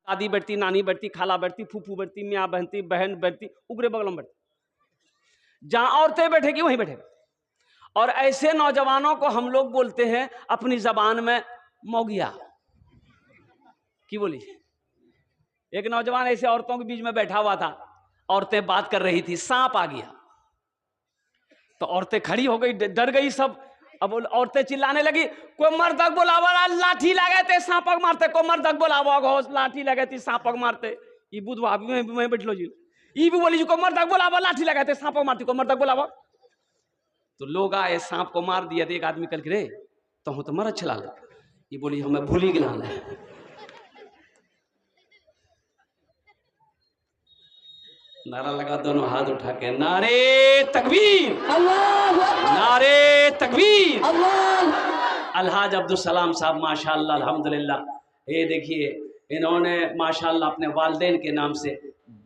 दादी बैठती, नानी बैठती, खाला बैठती, फूफू बैठती, मियाँ बहनती, बहन बैठती, उगरे बगल में बैठती। जहाँ औरतें बैठेगी वहीं बैठेगा। और ऐसे नौजवानों को हम लोग बोलते हैं अपनी जबान में मौगिया की बोली। एक नौजवान ऐसे औरतों के बीच में बैठा हुआ था, औरतें बात कर रही थी, सांप आ गया तो औरतें खड़ी हो गई, डर गई सब। अब औरतें चिल्लाने लगी, कोई मर्दक बोलावा, लाठी लगे थे सांपक मारते, कोई मर्दक बोलावा घोष लाठी लगे थी सांपक मारते। ये बुधवा में बैठ लो जी, ये भी बोली को मर्दक बोलावा लाठी लगे थे सांपक मारती, को मर्दक बोलावा। तो लोग आए, सांप को मार दिया। एक आदमी कल के रे तो मर अच्छा लाल, ये बोली हमें भूली गिलान है। नारा लगा दोनों हाथ उठा के, नारे तकबीर, नारे तकबीर। अलहाज अब्दुल सलाम साहब माशाअल्लाह अल्हम्दुलिल्लाह, ये देखिए इन्होंने माशाअल्लाह अपने वालिदैन के नाम से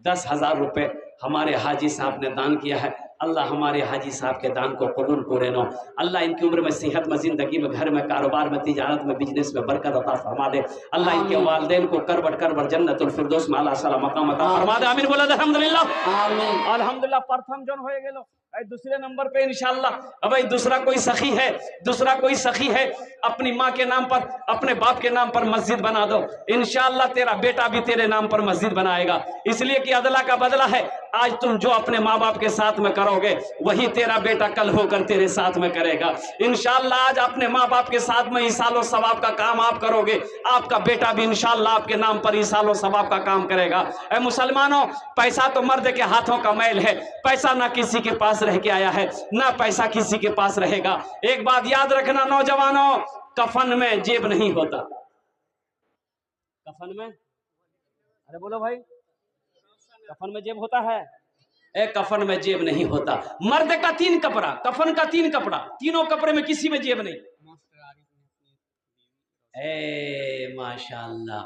10,000 रुपए हमारे हाजी साहब ने दान किया है। अल्लाह हमारे हाजी साहब के दान को कबूल करे नो। अल्लाह इनकी उम्र में, सेहत में, जिंदगी में, घर में, कारोबार में, तिजारत में, बिजनेस में बरकत अता फरमा दे। अल्लाह इनके वालिदैन को करबट करबट जन्नतुल फिरदौस में आला साला मकाम अता फरमा दे। आमीन बोला अल्हम्दुलिल्लाह, आमीन अल्हम्दुलिल्लाह। प्रथम जन होए गेलो, दूसरे नंबर पे इंशाअल्लाह। अब भाई दूसरा कोई सखी है, दूसरा कोई सखी है, अपनी माँ के नाम पर, अपने बाप के नाम पर मस्जिद बना दो। इंशाअल्लाह तेरा बेटा भी तेरे नाम पर मस्जिद बनाएगा, इसलिए कि अदला का बदला है। आज तुम जो अपने माँ बाप के साथ में करोगे वही तेरा बेटा कल होकर तेरे साथ में करेगा। इंशाअल्लाह आज अपने माँ बाप के साथ में ईसालो सवाब का काम आप करोगे, आपका बेटा भी इंशाअल्लाह आपके नाम पर ईसालो सवाब का काम करेगा। ऐ मुसलमानों, पैसा तो मर्द के हाथों का मैल है, पैसा ना किसी के पास रह के आया है, ना पैसा किसी के पास रहेगा। एक बात याद रखना नौजवानों, कफन में जेब नहीं होता। कफन में, अरे बोलो भाई, कफन में जेब होता है? ए कफन में जेब नहीं होता। मर्द का 3 कपड़ा, कफन का 3 कपड़ा, तीनों कपड़े में किसी में जेब नहीं। ए माशाअल्लाह,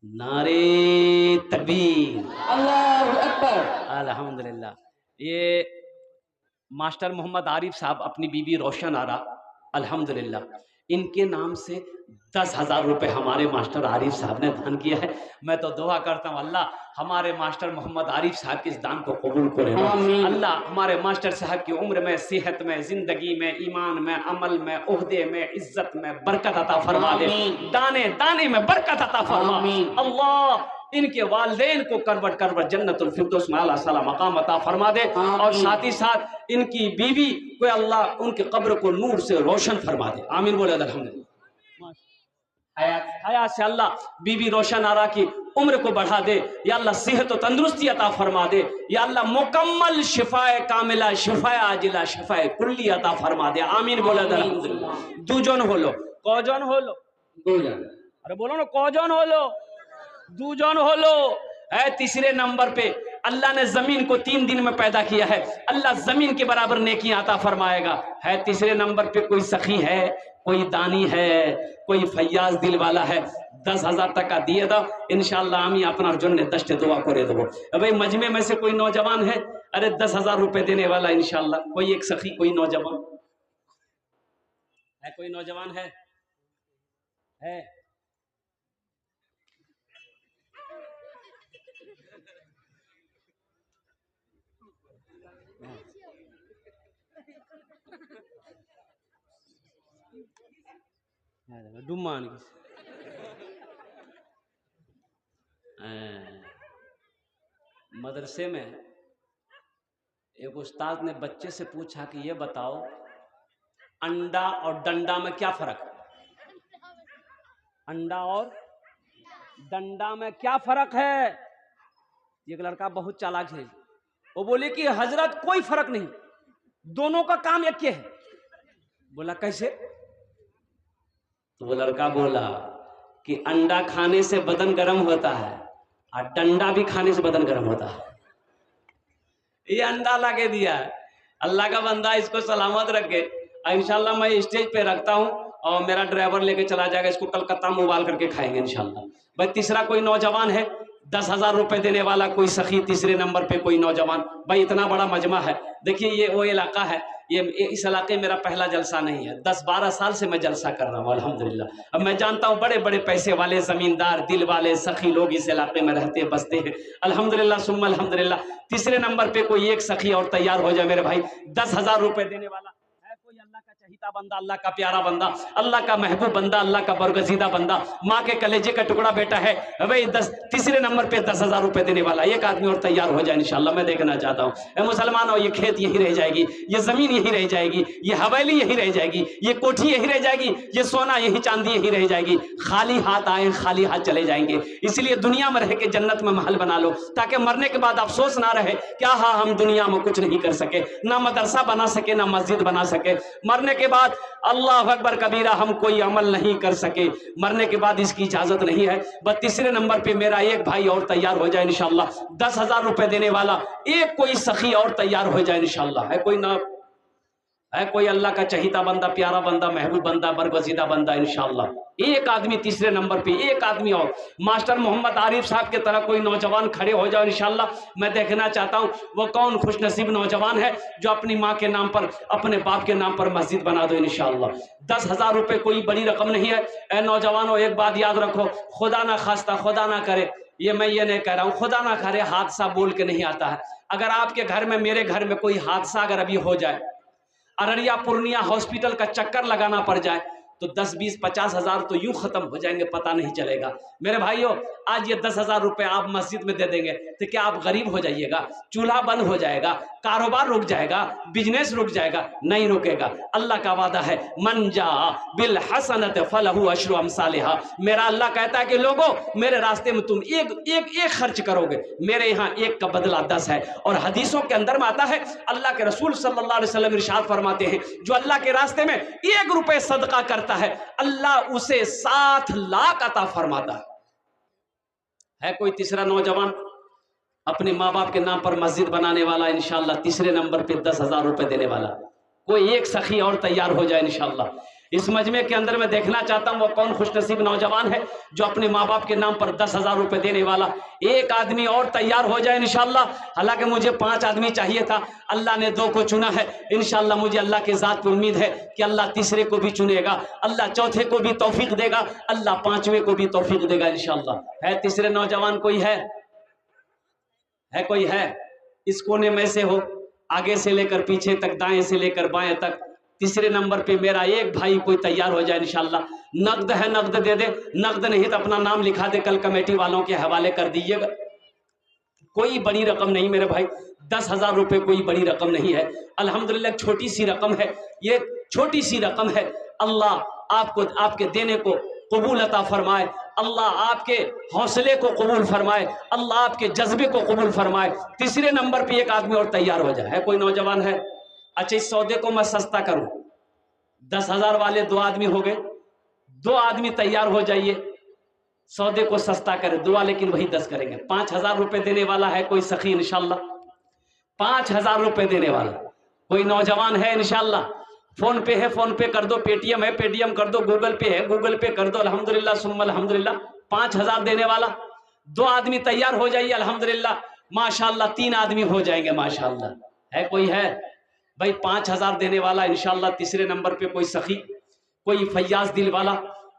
नारे तकबीर, अल्लाहु अकबर, अल्हम्दुलिल्लाह। ये मास्टर मोहम्मद आरिफ साहब अपनी बीबी रोशन आरा, अल्हम्दुलिल्लाह, इनके नाम से 10,000 रुपए हमारे मास्टर आरिफ साहब ने दान किया है। मैं तो दुआ करता हूँ अल्लाह हमारे मास्टर मोहम्मद आरिफ साहब के इस दान को कबूल करे। अल्लाह हमारे मास्टर साहब की उम्र में, सेहत में, जिंदगी में, ईमान में, अमल में, ओहदे में, इज्जत में बरकत अता फरमा दे, दाने दाने में बरकत अता फरमा। अल्लाह इनके वालिदैन को करबट करबट जन्नतुल फिरदौस में आला साला मकाम अता फरमा दे, और साथ ही साथ इनकी बीवी को अल्लाह उनके कब्र को नूर से रोशन फरमा दे। आमीन बोले अल्हम्दुलिल्लाह। हयात से अल्लाह बीबी रोशन आरा की उम्र को बढ़ा दे, या अल्लाह सेहत और तंदुरुस्ती अता फरमा दे, या अल्लाह मुकम्मल शिफाए कामिला, शिफाए आजिला, शिफाए कुल्ली अता फरमा दे। आमीन बोले अल्हम्दुलिल्लाह। दूजन होलो, कौजन होलो, अरे बोलो ना, कौजन होलो, दूजन होलो। है तीसरे नंबर पे अल्लाह ने जमीन को 3 दिन में पैदा किया है, अल्लाह जमीन के बराबर नेकियां अता फरमाएगा। है तीसरे नंबर पे कोई सखी है, कोई दानी है, कोई फैयाज दिल वाला है, 10,000 टका दिए दो इंशाअल्लाह आमी अपना जन्ने दस्ते दुआ करे दो। भाई मजमे में से कोई नौजवान है, अरे 10,000 रुपए देने वाला इंशाअल्लाह, कोई एक सखी, कोई नौजवान है, कोई नौजवान है? डुमान मदरसे में एक उस्ताद ने बच्चे से पूछा कि ये बताओ अंडा और डंडा में क्या फर्क है? अंडा और डंडा में क्या फर्क है? एक लड़का बहुत चालाक है, वो बोले कि हजरत कोई फर्क नहीं, दोनों का काम एक ही है। बोला कैसे? तो वो लड़का बोला कि अंडा खाने से बदन गर्म होता है और डंडा भी खाने से बदन गर्म होता है। ये अंडा ला के दिया है, अल्लाह का बंदा इसको सलामत रखे। इंशाल्लाह मैं स्टेज पे रखता हूँ और मेरा ड्राइवर लेके चला जाएगा, इसको कलकत्ता में उबाल करके खाएंगे इंशाल्लाह। भाई तीसरा कोई नौजवान है, 10,000 रुपए देने वाला कोई सखी, तीसरे नंबर पे कोई नौजवान। भाई इतना बड़ा मजमा है, देखिए ये वो इलाका है, ये इस इलाके मेरा पहला जलसा नहीं है, 10-12 साल से मैं जलसा कर रहा हूँ अल्हम्दुलिल्लाह। अब मैं जानता हूँ बड़े बड़े पैसे वाले, ज़मींदार, दिल वाले, सखी लोग इस इलाके में रहते हैं, बसते हैं अल्हम्दुलिल्लाह सुम्मा अल्हम्दुलिल्लाह। तीसरे नंबर पे कोई एक सखी और तैयार हो जाए मेरे भाई, 10,000 रुपए देने वाला है कोई अल्लाह का चहीता बंदा, अल्लाह का प्यारा बंदा, अल्लाह का महबूब बंदा, अल्लाह का बरगजीदा बंदा, माँ के कलेजे का टुकड़ा बेटा है भाई, तीसरे नंबर पे 10,000 रुपए देने वाला एक आदमी और तैयार हो जाए इंशाल्लाह। मैं देखना चाहता हूँ मुसलमानों, ये खेत यही रह जाएगी, ये जमीन यही रह जाएगी, ये हवेली यही रह जाएगी, ये कोठी यही रह जाएगी, ये सोना यही चांदी यही रह जाएगी। खाली हाथ आए खाली हाथ चले जाएंगे, इसलिए दुनिया में रह के जन्नत में महल बना लो, ताकि मरने के बाद अफसोस ना रहे क्या हाँ हम दुनिया में कुछ नहीं कर सके, ना मदरसा बना सके, ना मस्जिद बना सके, मरने के बाद अल्लाह अकबर कबीरा हम कोई अमल नहीं कर सके, मरने के बाद इसकी इजाजत नहीं है। बस तीसरे नंबर पे मेरा एक भाई और तैयार हो जाए इंशाल्लाह, 10,000 रुपए देने वाला एक कोई सखी और तैयार हो जाए इंशाल्लाह। है कोई ना, है कोई अल्लाह का चहीता बंदा, प्यारा बंदा, महबूब बंदा, बरगजीदा बंदा इंशाल्लाह। एक आदमी तीसरे नंबर पे, एक आदमी और मास्टर मोहम्मद आरिफ साहब की तरह कोई नौजवान खड़े हो जाओ इंशाल्लाह। मैं देखना चाहता हूँ वो कौन खुशनसीब नौजवान है जो अपनी माँ के नाम पर, अपने बाप के नाम पर मस्जिद बना दो इंशाल्लाह। 10,000 रुपए कोई बड़ी रकम नहीं है। ए नौजवानों एक बात याद रखो, खुदा ना खास्ता, खुदा ना करे, ये मैं ये नहीं कह रहा हूँ, खुदा ना करे हादसा बोल के नहीं आता है। अगर आपके घर में, मेरे घर में कोई हादसा अगर अभी हो जाए, अररिया पूर्णिया हॉस्पिटल का चक्कर लगाना पड़ जाए, तो 10, 20, 50 हजार तो यूं खत्म हो जाएंगे, पता नहीं चलेगा। मेरे भाइयों आज ये 10,000 रुपए आप मस्जिद में दे देंगे तो क्या आप गरीब हो जाइएगा? चूल्हा बंद हो जाएगा, कारोबार रुक जाएगा, बिजनेस रुक जाएगा? नहीं रुकेगा। अल्लाह का वादा है, मन जा बिल हसनत फलहु अशरु अमसालिहा। मेरा अल्लाह कहता है कि लोगों मेरे रास्ते में तुम एक खर्च करोगे, मेरे यहाँ एक का बदला 10 है। और हदीसों के अंदर में आता है, अल्लाह के रसूल सल्लल्लाहु अलैहि वसल्लम इरशाद फरमाते हैं, जो अल्लाह के रास्ते में 1 रुपए सदका करता है, अल्लाह उसे 7 लाख अता फरमाता है। कोई तीसरा नौजवान अपने माँ बाप के नाम पर मस्जिद बनाने वाला इंशाल्लाह, तीसरे नंबर पे 10,000 रुपए देने वाला कोई एक सखी और तैयार हो जाए इंशाल्लाह। इस मजमे के अंदर मैं देखना चाहता हूँ वो कौन खुशनसीब नौजवान है जो अपने माँ बाप के नाम पर 10,000 रुपए देने वाला एक आदमी और तैयार हो जाए इंशाल्लाह। हालांकि मुझे 5 आदमी चाहिए था, अल्लाह ने 2 को चुना है इंशाल्लाह। मुझे अल्लाह के ज़ात पे उम्मीद है कि अल्लाह तीसरे को भी चुनेगा, अल्लाह चौथे को भी तौफीक देगा, अल्लाह 5वें को भी तौफीक देगा इंशाल्लाह। है तीसरे नौजवान कोई है कोई है? इस कोने में से हो, आगे से लेकर पीछे तक, दाएं से लेकर बाएं तक। तीसरे नंबर पे मेरा एक भाई कोई तैयार हो जाए इंशाल्लाह। नकद है नकद दे दे, नकद नहीं तो अपना नाम लिखा दे, कल कमेटी वालों के हवाले कर दीजिएगा। कोई बड़ी रकम नहीं मेरे भाई, 10,000 रुपए कोई बड़ी रकम नहीं है अल्हम्दुलिल्लाह, छोटी सी रकम है, ये छोटी सी रकम है। अल्लाह आपको, आपके देने को कबूल अता फरमाए, अल्लाह आपके हौसले को कबूल फरमाए, अल्लाह आपके जज्बे को कबूल फरमाए। तीसरे नंबर पे एक आदमी और तैयार हो जाए। है कोई नौजवान है? अच्छा इस सौदे को मैं सस्ता करूं, 10,000 वाले 2 आदमी हो गए, 2 आदमी तैयार हो जाइए, सौदे को सस्ता करें। दुआ लेकिन वही 10 करेंगे। 5,000 रुपए देने वाला है कोई सखी इंशाल्लाह, 5,000 रुपए देने वाला कोई नौजवान है इंशाल्लाह। फोन पे है, फोन पे कर दो, पेटीएम है, पेटीएम कर दो, गूगल पे है, गूगल पे कर दो अल्हम्दुलिल्लाह सुम्मा अल्हम्दुलिल्लाह। 5,000 देने वाला 2 आदमी तैयार हो जाइए अल्हम्दुलिल्लाह माशाल्लाह, 3 आदमी हो जाएंगे माशाल्लाह। है कोई है भाई? 5,000 देने वाला इंशाल्लाह। तीसरे नंबर पे कोई सखी, कोई फैयाज दिल वाला,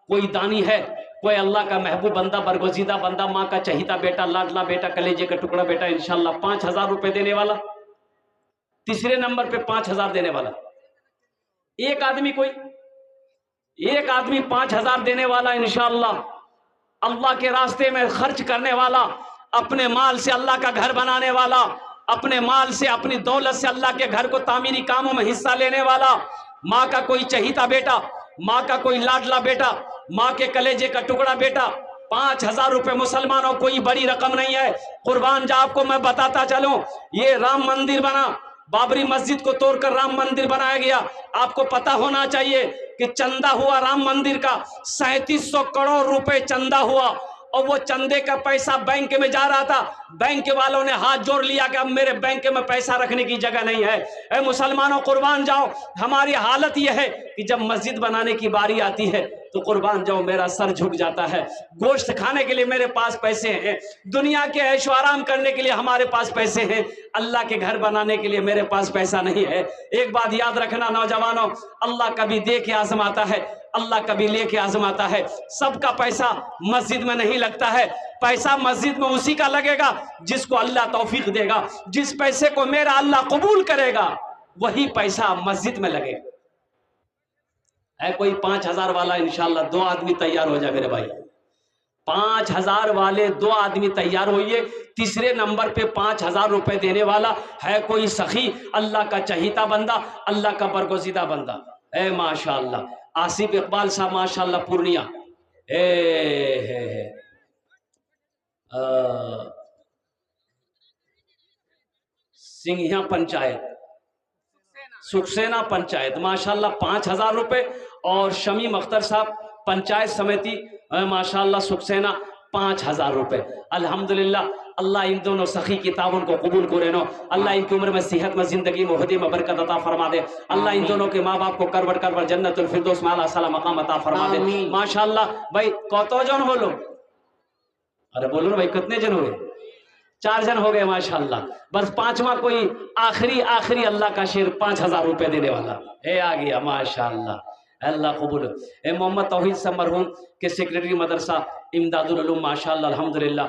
कोई दानी है, कोई अल्लाह का महबूब बंदा, बरगजीदा बंदा, माँ का चहीता बेटा, लाडला बेटा, कलेजे का टुकड़ा बेटा इंशाल्लाह। 5,000 रुपए देने वाला तीसरे नंबर पे, 5,000 देने वाला एक आदमी, कोई एक आदमी 5,000 देने वाला इंशाल्लाह। अल्लाह के रास्ते में खर्च करने वाला, अपने माल से अल्लाह का घर बनाने वाला, अपने माल से, अपनी दौलत से अल्लाह के घर को तामीरी कामों में हिस्सा लेने वाला, माँ का कोई चहीता बेटा, माँ का कोई लाडला बेटा, माँ के कलेजे का टुकड़ा बेटा। 5,000 रुपए मुसलमानों कोई बड़ी रकम नहीं है। कुर्बान जा आपको मैं बताता चलूं, ये राम मंदिर बना, बाबरी मस्जिद को तोड़कर राम मंदिर बनाया गया। आपको पता होना चाहिए कि चंदा हुआ राम मंदिर का 3700 करोड़ रुपए चंदा हुआ, और वो चंदे का पैसा बैंक में जा रहा था। बैंक वालों ने हाथ जोड़ लिया कि अब मेरे बैंक में पैसा रखने की जगह नहीं है। ऐ मुसलमानों कुर्बान जाओ, हमारी हालत यह है कि जब मस्जिद बनाने की बारी आती है تو قربان جاؤ میرا سر جھک جاتا ہے۔ گوشت کھانے کے لیے میرے پاس پیسے ہیں، دنیا کے عیش و آرام کرنے کے لیے ہمارے پاس پیسے ہیں، اللہ کے گھر بنانے کے لیے میرے پاس پیسہ نہیں ہے۔ ایک بات یاد رکھنا نوجوانوں، اللہ کبھی دے کے آزماتا ہے، اللہ کبھی لے کے آزماتا ہے۔ سب کا پیسہ مسجد میں نہیں لگتا ہے، پیسہ مسجد میں اسی کا لگے گا جس کو اللہ توفیق دے گا۔ جس پیسے کو میرا اللہ قبول کرے گا وہی پیسہ مسجد میں لگے گا۔ ہے کوئی 5,000 والا؟ انشاءاللہ 2 آدمی تیار ہو جائے میرے بھائی، 5,000 والے 2 آدمی تیار ہوئیے۔ تیسرے نمبر پہ 5,000 روپے دینے والا ہے کوئی سخی، اللہ کا چہیتا بندہ، اللہ کا برگزیدہ بندہ؟ اے ماشاءاللہ آصف اقبال صاحب ماشاءاللہ پورنیہ، سنگھیا پنچایت، سکسینا پنچایت، ماشاءاللہ 5,000 روپے۔ اور شمیم اختر صاحب پنچایت سمیتی ماشاءاللہ سکسینا 5,000 روپے۔ الحمدللہ اللہ ان دونوں سخی کی تعاون کو قبول کرے نو، اللہ ان کی عمر میں صحت میں زندگی میں ہدی میں برکت عطا فرما دے، اللہ ان دونوں کے ماں باپ کو کربڑ کربڑ جنت الفردوس میں اعلیٰ سلام مقام عطا فرما دے۔ ماشاءاللہ بھائی کتو جن ہو لو؟ ارے بولو نا بھائی کتنے جن ہوئے؟ 4 جن ہو گئے ماشاءاللہ۔ بس 5واں کوئی آخری اللہ کا شیر 5,000 روپے دینے والا اے آ گیا ماشاءاللہ، اللہ قبول۔ اے محمد توحید صاحب مرحوم کے سیکریٹری مدرسہ امداد العلوم ماشاءاللہ الحمدللہ،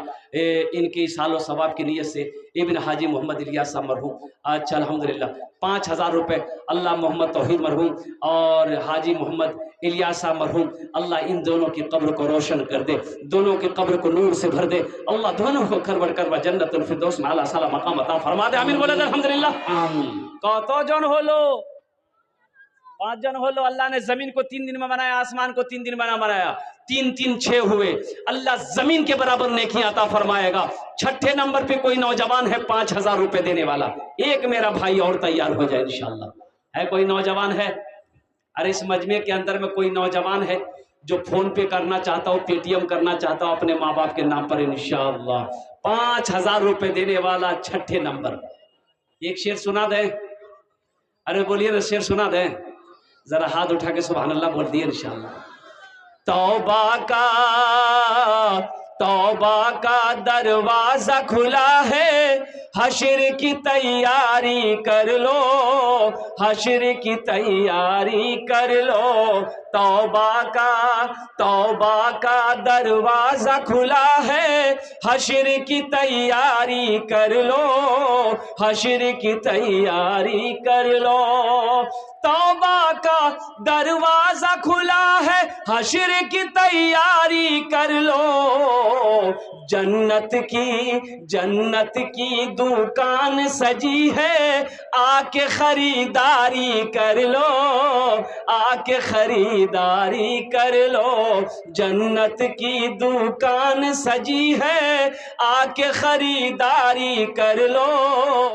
ان کی سال و ثواب کی نیت سے ابن حاجی محمد الیاس صاحب مرحوم اچھا الحمدللہ 5,000 روپے اللہ محمد توحید مرحوم اور حاجی محمد الیاس صاحب مرحوم، اللہ ان دونوں کی قبر کو روشن کر دے، دونوں کی قبر کو نور سے بھر دے، اللہ دونوں کو کربڑ کربڑ جنت الفردوس میں اعلیٰ سلام مقام عطا فرما دے، آمین بولے الحمدللہ۔ کتو جن ہو لو؟ 5 جن ہو لو۔ اللہ نے زمین کو 3 دن میں بنایا، آسمان کو 3 دن میں بنایا، 3 3 6 ہوئے، اللہ زمین کے برابر نیکیاں عطا فرمائے گا۔ 6 نمبر پہ کوئی نوجوان ہے 5,000 روپے دینے والا، ایک میرا بھائی اور تیار ہو جائے انشاءاللہ۔ ہے کوئی نوجوان ہے؟ ارے اس مجمع کے اندر میں کوئی نوجوان ہے جو فون پے کرنا چاہتا ہو، پے ٹی ایم کرنا چاہتا ہو اپنے ماں باپ کے نام پر انشاءاللہ؟ 5,000 روپے دینے والا 6 نمبر۔ ایک شعر سنا دیں؟ ارے بولیے نا شعر سنا دیں، ذرا ہاتھ اٹھا کے سبحان اللہ بول دیے انشاءاللہ۔ توبہ کا دروازہ کھلا ہے، حشر کی تیاری کر لو، حشر کی تیاری کر لو۔ توبہ کا دروازہ کھلا ہے، حشر کی تیاری کر لو، حشر کی تیاری کر لو۔ توبہ کا دروازہ کھلا ہے، حشر کی تیاری کر لو۔ جنت کی دکان سجی ہے، آ کے خریداری کر لو، آ کے خریداری کر لو۔ جنت کی دکان سجی ہے، آ کے خریداری کر لو۔